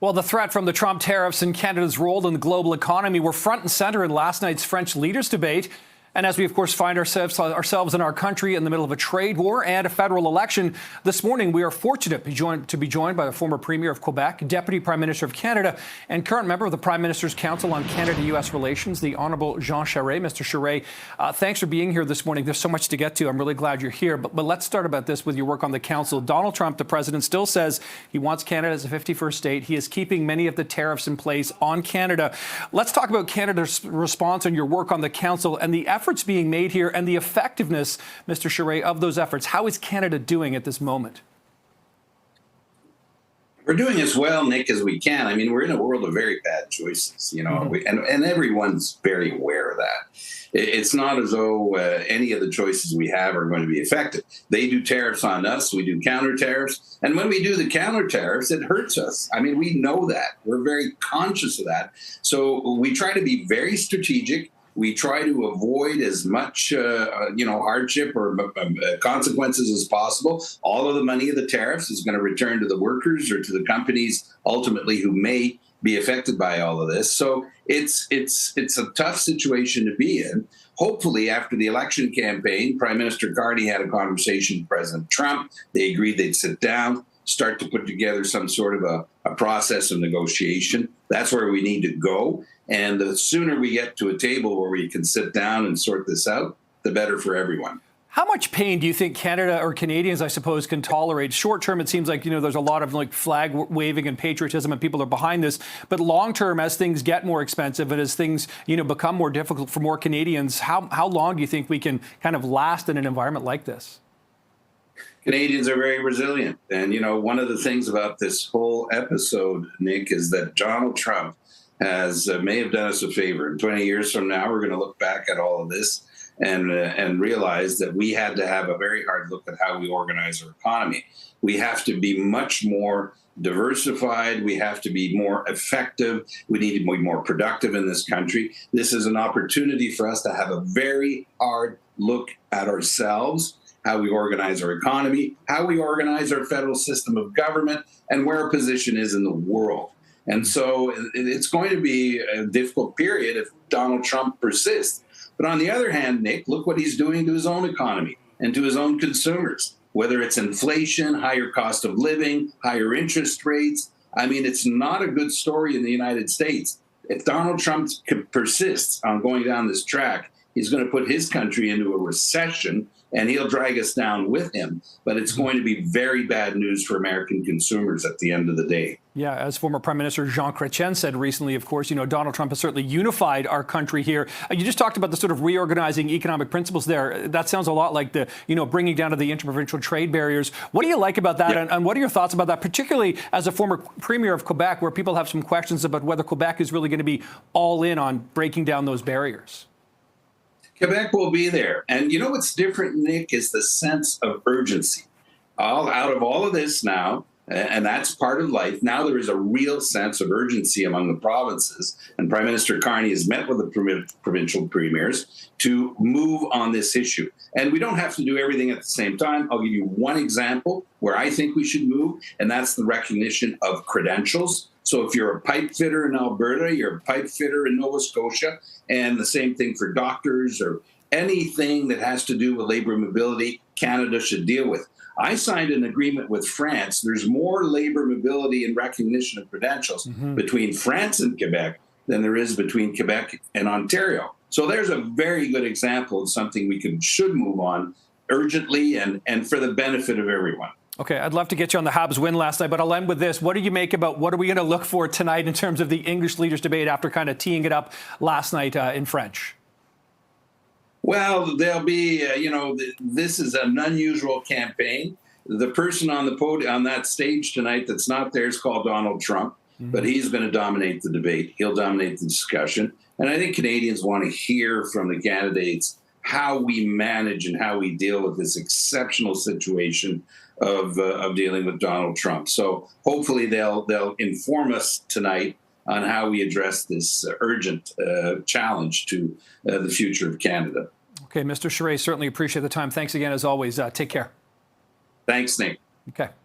Well, the threat from the Trump tariffs and Canada's role in the global economy were front and center in last night's French leaders' debate. And as we, of course, find ourselves in our country in the middle of a trade war and a federal election, this morning we are fortunate to be joined by the former Premier of Quebec, Deputy Prime Minister of Canada, and current member of the Prime Minister's Council on Canada-U.S. Relations, the Honourable Jean Charest. Mr. Charest, thanks for being here this morning. There's so much to get to. I'm really glad you're here. But let's start about this with your work on the Council. Donald Trump, the president, still says he wants Canada as a 51st state. He is keeping many of the tariffs in place on Canada. Let's talk about Canada's response and your work on the Council and the efforts being made here and the effectiveness, Mr. Charest, of those efforts. How is Canada doing at this moment? We're doing as well, Nick, as we can. I mean, we're in a world of very bad choices, and everyone's very aware of that. It's not as though any of the choices we have are going to be affected. They do tariffs on us. We do counter tariffs. And when we do the counter tariffs, it hurts us. I mean, we know that. We're very conscious of that. So we try to be very strategic. We try to avoid as much, hardship or consequences as possible. All of the money of the tariffs is going to return to the workers or to the companies ultimately who may be affected by all of this. So it's a tough situation to be in. Hopefully, after the election campaign, Prime Minister Carney had a conversation with President Trump. They agreed they'd sit down, start to put together some sort of a process of negotiation. That's where we need to go. And the sooner we get to a table where we can sit down and sort this out, the better for everyone. How much pain do you think Canada or Canadians, I suppose, can tolerate? Short term, it seems like, there's a lot of flag waving and patriotism and people are behind this. But long term, as things get more expensive and as things, become more difficult for more Canadians, how long do you think we can kind of last in an environment like this? Canadians are very resilient. And, one of the things about this whole episode, Nick, is that Donald Trump may have done us a favor. And 20 years from now, we're going to look back at all of this and realize that we had to have a very hard look at how we organize our economy. We have to be much more diversified. We have to be more effective. We need to be more productive in this country. This is an opportunity for us to have a very hard look at ourselves, how we organize our economy, how we organize our federal system of government, and where our position is in the world. And so it's going to be a difficult period if Donald Trump persists. But on the other hand, Nick, look what he's doing to his own economy and to his own consumers, whether it's inflation, higher cost of living, higher interest rates. I mean, it's not a good story in the United States. If Donald Trump persists on going down this track, he's going to put his country into a recession, and he'll drag us down with him. But it's going to be very bad news for American consumers at the end of the day. Yeah, as former Prime Minister Jean Charest said recently, of course, Donald Trump has certainly unified our country here. You just talked about the sort of reorganizing economic principles there. That sounds a lot like the, bringing down to the interprovincial trade barriers. What do you like about that? And what are your thoughts about that, particularly as a former Premier of Quebec, where people have some questions about whether Quebec is really going to be all in on breaking down those barriers? Quebec will be there. And what's different, Nick, is the sense of urgency. Out of all of this now, and that's part of life, now there is a real sense of urgency among the provinces. And Prime Minister Carney has met with the provincial premiers to move on this issue. And we don't have to do everything at the same time. I'll give you one example where I think we should move, and that's the recognition of credentials. So if you're a pipe fitter in Alberta, you're a pipe fitter in Nova Scotia, and the same thing for doctors or anything that has to do with labor mobility, Canada should deal with. I signed an agreement with France. There's more labor mobility and recognition of credentials between France and Quebec than there is between Quebec and Ontario. So there's a very good example of something we should move on urgently and for the benefit of everyone. Okay, I'd love to get you on the Habs win last night, but I'll end with this. What do you make about what are we going to look for tonight in terms of the English leaders debate after kind of teeing it up last night in French? Well, there'll be, this is an unusual campaign. The person on the podium, on that stage tonight that's not there is called Donald Trump, but he's going to dominate the debate. He'll dominate the discussion. And I think Canadians want to hear from the candidates how we manage and how we deal with this exceptional situation of dealing with Donald Trump. So hopefully they'll inform us tonight on how we address this urgent challenge to the future of Canada. Okay, Mr. Charest, certainly appreciate the time. Thanks again, as always. Take care. Thanks, Nick. Okay.